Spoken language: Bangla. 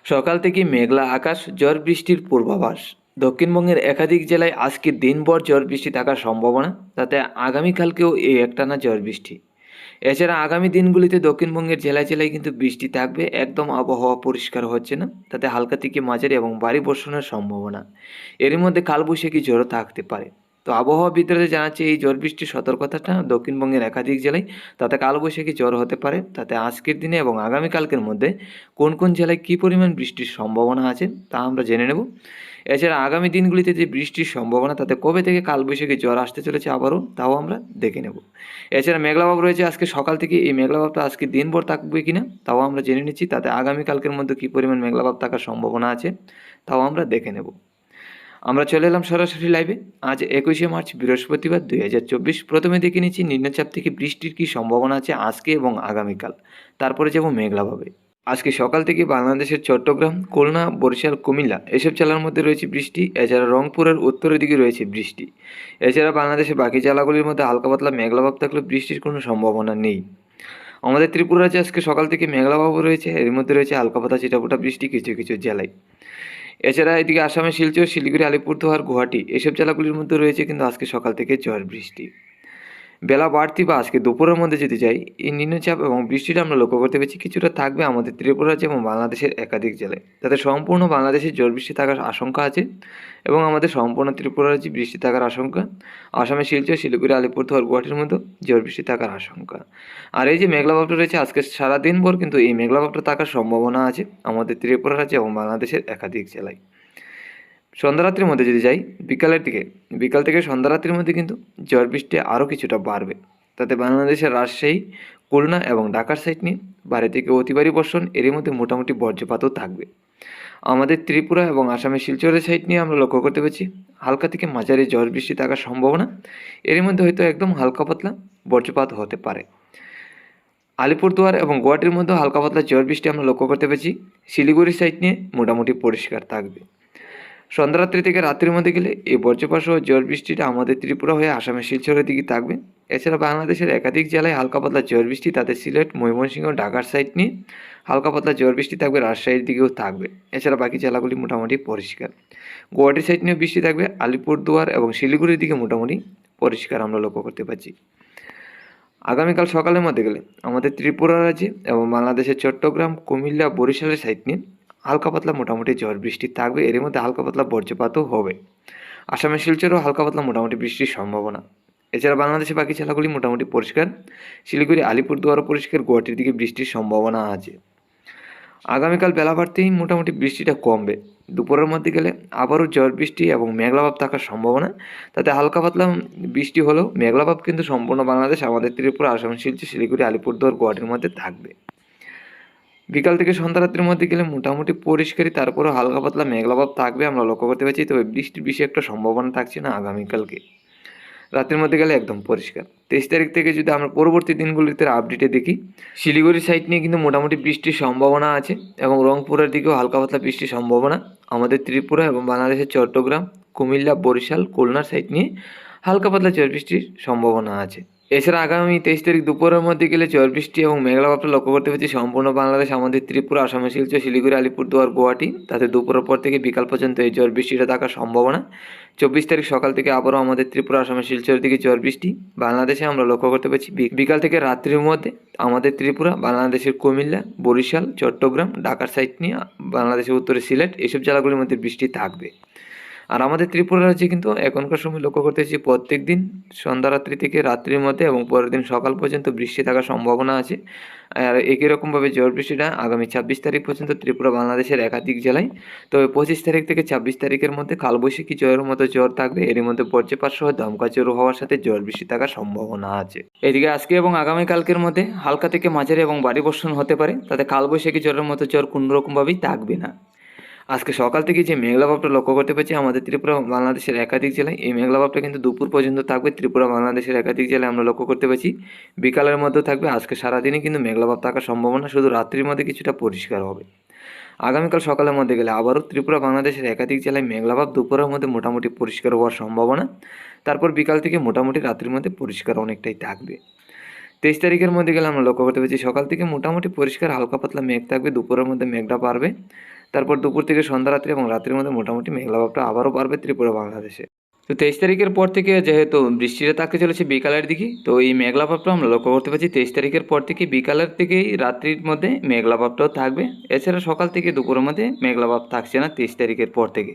সকাল থেকে মেঘলা আকাশ, ঝড় বৃষ্টির পূর্বাভাস। দক্ষিণবঙ্গের একাধিক জেলায় আজকে দিনভর ঝড় বৃষ্টি থাকার সম্ভাবনা, তাতে আগামীকালকেও এই একটানা ঝড় বৃষ্টি। এছাড়া আগামী দিনগুলিতে দক্ষিণবঙ্গের জেলায় জেলায় কিন্তু বৃষ্টি থাকবে, একদম আবহাওয়া পরিষ্কার হচ্ছে না, তাতে হালকা থেকে মাঝারি এবং ভারী বর্ষণের সম্ভাবনা। এরই মধ্যে কালবৈশাখী ঝড়ও থাকতে পারে। তো আবহাওয়াবিদরা জানাচ্ছে এই ঝড় বৃষ্টির সতর্কতাটা দক্ষিণবঙ্গের একাধিক জেলায়, তাতে কালবৈশাখী ঝড় হতে পারে। তাতে আজকের দিনে এবং আগামীকালকের মধ্যে কোন কোন জেলায় কী পরিমাণ বৃষ্টির সম্ভাবনা আছে তা আমরা জেনে নেব। এছাড়া আগামী দিনগুলিতে যে বৃষ্টির সম্ভাবনা, তাতে কবে থেকে কালবৈশাখী ঝড় আসতে চলেছে আবারও তাও আমরা দেখে নেব। এছাড়া মেঘলাভাব রয়েছে আজকে সকাল থেকে, এই মেঘলাভাবটা আজকে দিনভর থাকবে কিনা তাও আমরা জেনে নিচ্ছি। তাতে আগামীকালকের মধ্যে কী পরিমাণ মেঘলাভাব থাকার সম্ভাবনা আছে তাও আমরা দেখে নেব। আমরা চলে এলাম সরাসরি লাইভে। আজ 21শে মার্চ বৃহস্পতিবার 2024। প্রথমে দেখে নিচ্ছি নিম্নচাপ থেকে বৃষ্টির কী সম্ভাবনা আছে আজকে এবং আগামীকাল। তারপরে যাব মেঘলাভাবে। আজকে সকাল থেকে বাংলাদেশের চট্টগ্রাম, খুলনা, বরিশাল, কুমিল্লা এসব জেলার মধ্যে রয়েছে বৃষ্টি। এছাড়া রংপুরের উত্তরের দিকে রয়েছে বৃষ্টি। এছাড়া বাংলাদেশের বাকি জেলাগুলির মধ্যে হালকা পাতলা মেঘলাভাব থাকলেও বৃষ্টির কোনো সম্ভাবনা নেই। আমাদের ত্রিপুরা রাজ্যে আজকে সকাল থেকে মেঘলাভাবও রয়েছে, এর মধ্যে রয়েছে হালকা পাতলা ছিটাফোঁটা বৃষ্টি কিছু কিছু জেলায়। এছাড়া এদিকে আসামের শিলচর, শিলিগুড়ি, আলিপুরদুয়ার, গুয়াহাটি এসব জেলাগুলির মধ্যে রয়েছে কিন্তু আজকে সকাল থেকে ঝড় বৃষ্টি। বেলা বাড়তি বা আজকে দুপুরের মধ্যে যদি যাই, এই নিম্নচাপ এবং বৃষ্টিটা আমরা লক্ষ্য করতে পেরেছি কিছুটা থাকবে আমাদের ত্রিপুরা রাজ্য এবং বাংলাদেশের একাধিক জেলায়। তাতে সম্পূর্ণ বাংলাদেশে ঝড় বৃষ্টি থাকার আশঙ্কা আছে এবং আমাদের সম্পূর্ণ ত্রিপুরা রাজ্যে বৃষ্টি থাকার আশঙ্কা। আসামের শিলচর, শিলিগুড়ি, আলিপুরদুয়ার, গুয়াহাটির মধ্যে ঝড় বৃষ্টি থাকার আশঙ্কা। আর এই যে মেঘলাভাবটা রয়েছে আজকে সারাদিন ভর কিন্তু এই মেঘলাভাবটা থাকার সম্ভাবনা আছে আমাদের ত্রিপুরা রাজ্যে এবং বাংলাদেশের একাধিক জেলায়। সন্ধ্যারাত্রির মধ্যে যদি যাই, বিকালের দিকে, বিকাল থেকে সন্ধ্যারাত্রির মধ্যে কিন্তু ঝড় বৃষ্টি আরও কিছুটা বাড়বে। তাতে বাংলাদেশের রাজশাহী, খুলনা এবং ঢাকার সাইড নিয়ে ভারী থেকে অতি ভারী বর্ষণ, এরই মধ্যে মোটামুটি বজ্রপাতও থাকবে। আমাদের ত্রিপুরা এবং আসামের শিলচরের সাইড নিয়ে আমরা লক্ষ্য করতে পারছি হালকা থেকে মাঝারি ঝড় বৃষ্টি থাকার সম্ভাবনা। এরই মধ্যে হয়তো একদম হালকা পাতলা বজ্রপাত হতে পারে। আলিপুরদুয়ার এবং গুয়াহাটির মধ্যে হালকা পাতলা ঝড় বৃষ্টি আমরা লক্ষ্য করতে পারছি। শিলিগুড়ির সাইড নিয়ে মোটামুটি পরিষ্কার থাকবে। সন্ধ্যারাত্রি থেকে রাত্রির মধ্যে গেলে এই বজ্রপাত সহ ঝড় বৃষ্টিটা আমাদের ত্রিপুরা হয়ে আসামের শিলচরের দিকে থাকবে। এছাড়া বাংলাদেশের একাধিক জেলায় হালকা পাতলা ঝড় বৃষ্টি, তাদের সিলেট, ময়মনসিংহ, ঢাকার সাইড নিয়ে হালকা পাতলা ঝড় বৃষ্টি থাকবে, রাজশাহীর দিকেও থাকবে। এছাড়া বাকি জেলাগুলি মোটামুটি পরিষ্কার। গুয়াহাটির সাইড নিয়েও বৃষ্টি থাকবে, আলিপুরদুয়ার এবং শিলিগুড়ির দিকে মোটামুটি পরিষ্কার আমরা লক্ষ্য করতে পারছি। আগামীকাল সকালের মধ্যে গেলে আমাদের ত্রিপুরা রাজ্যে এবং বাংলাদেশের চট্টগ্রাম, কুমিল্লা, বরিশালের সাইড নিয়ে হালকা পাতলা মোটামুটি ঝড় বৃষ্টি থাকবে, এর মধ্যে হালকা পাতলা বজ্রপাতও হবে। আসামের শিলচরেও হালকা পাতলা মোটামুটি বৃষ্টির সম্ভাবনা। এছাড়া বাংলাদেশের বাকি জেলাগুলি মোটামুটি পরিষ্কার। শিলিগুড়ি, আলিপুরদুয়ারও পরিষ্কার, গুয়াহাটির দিকে বৃষ্টির সম্ভাবনা আছে। আগামীকাল বেলা বাড়তেই মোটামুটি বৃষ্টিটা কমবে। দুপুরের মধ্যে গেলে আবারও ঝড় বৃষ্টি এবং মেঘলাভাব থাকার সম্ভাবনা। তাতে হালকা পাতলা বৃষ্টি হলেও মেঘলাভাব কিন্তু সম্পূর্ণ বাংলাদেশ, আমাদের ত্রিপুরা, আসাম, শিলচর, শিলিগুড়ি, আলিপুরদুয়ার, গুয়াহাটির মধ্যে থাকবে। বিকাল থেকে সন্ধ্যারাত্রির মধ্যে গেলে মোটামুটি পরিষ্কারই, তারপরেও হালকা পাতলা মেঘলাভাব থাকবে আমরা লক্ষ্য করতে পারছি। তবে বৃষ্টির বেশি একটা সম্ভাবনা থাকছে না আগামীকালকে। রাতের মধ্যে গেলে একদম পরিষ্কার। 23 তারিখ থেকে যদি আমরা পরবর্তী দিনগুলিতে আপডেটে দেখি, শিলিগুড়ি সাইড নিয়ে কিন্তু মোটামুটি বৃষ্টির সম্ভাবনা আছে এবং রংপুরের দিকেও হালকা পাতলা বৃষ্টির সম্ভাবনা। আমাদের ত্রিপুরা এবং বাংলাদেশের চট্টগ্রাম, কুমিল্লা, বরিশাল, খুলনার সাইড নিয়ে হালকা পাতলা ঝড় বৃষ্টির সম্ভাবনা আছে। এছাড়া আগামী 23 তারিখ দুপুরের মধ্যে গেলে ঝড় বৃষ্টি এবং মেঘলাভাবটা লক্ষ্য করতে পারছি সম্পূর্ণ বাংলাদেশ, আমাদের ত্রিপুরা, আসামের শিলচর, শিলিগুড়ি, আলিপুরদুয়ার, গুয়াহাটি। তাতে দুপুরের পর থেকে বিকাল পর্যন্ত এই ঝড় বৃষ্টিটা থাকার সম্ভাবনা। 24 তারিখ সকাল থেকে আবারও আমাদের ত্রিপুরা, আসামের শিলচরের দিকে ঝড় বৃষ্টি বাংলাদেশে আমরা লক্ষ্য করতে পারছি। বিকাল থেকে রাত্রির মধ্যে আমাদের ত্রিপুরা, বাংলাদেশের কুমিল্লা, বরিশাল, চট্টগ্রাম, ঢাকার সাইড নিয়ে বাংলাদেশের উত্তরে সিলেট এসব জেলাগুলির মধ্যে বৃষ্টি থাকবে। আর আমাদের ত্রিপুরা রাজ্যে কিন্তু এখনকার সময় লক্ষ্য করতেছি প্রত্যেক দিন সন্ধ্যারাত্রি থেকে রাত্রির মধ্যে এবং পরের দিন সকাল পর্যন্ত বৃষ্টি থাকার সম্ভাবনা আছে। আর একই রকমভাবে ঝড় বৃষ্টিটা আগামী 26 তারিখ পর্যন্ত ত্রিপুরা, বাংলাদেশের একাধিক জেলায়। তবে 25 তারিখ থেকে 26 তারিখের মধ্যে কালবৈশাখী ঝড়ের মতো ঝড় থাকবে, এর মধ্যে বজ্রপাত সহ দমকা ঝড় হওয়ার সাথে ঝড় বৃষ্টি থাকার সম্ভাবনা আছে। এদিকে আজকে এবং আগামীকালকের মধ্যে হালকা থেকে মাঝারি এবং ভারী বর্ষণ হতে পারে, তাতে কালবৈশাখী ঝড়ের মতো ঝড় কোনোরকমভাবেই থাকবে না। আজকে সকাল থেকে যে মেঘলাভাবটা লক্ষ্য করতে পারছি আমাদের ত্রিপুরা, বাংলাদেশের একাধিক জেলায়, এই মেঘলাভাবটা কিন্তু দুপুর পর্যন্ত থাকবে। ত্রিপুরা, বাংলাদেশের একাধিক জেলায় আমরা লক্ষ্য করতে পারছি বিকালের মধ্যেও থাকবে। আজকে সারাদিনই কিন্তু মেঘলাভাব থাকার সম্ভাবনা, শুধু রাত্রির মধ্যে কিছুটা পরিষ্কার হবে। আগামীকাল সকালের মধ্যে গেলে আবারও ত্রিপুরা, বাংলাদেশের একাধিক জেলায় মেঘলাভাব, দুপুরের মধ্যে মোটামুটি পরিষ্কার হওয়ার সম্ভাবনা। তারপর বিকাল থেকে মোটামুটি রাত্রির মধ্যে পরিষ্কার অনেকটাই থাকবে। 23 তারিখের মধ্যে গেলে আমরা লক্ষ্য করতে পারছি সকাল থেকে মোটামুটি পরিষ্কার, হালকা পাতলা মেঘ থাকবে, দুপুরের মধ্যে মেঘটা বাড়বে। তারপর দুপুর থেকে সন্ধ্যা রাত্রি এবং রাত্রির মধ্যে মোটামুটি মেঘলা ভাবটা আবারও বাড়বে ত্রিপুরা বাংলাদেশে। তো 23 তারিখের পর থেকে যেহেতু বৃষ্টিটা থাকতে চলেছে বিকালের দিকে, তো এই মেঘলা ভাবটা আমরা লক্ষ্য করতে পারছি 23 তারিখের পর থেকে বিকালের থেকেই রাত্রির মধ্যে মেঘলা ভাবটাও থাকবে। এছাড়া সকাল থেকে দুপুরের মধ্যে মেঘলা ভাব থাকছে না 23 তারিখের পর থেকে।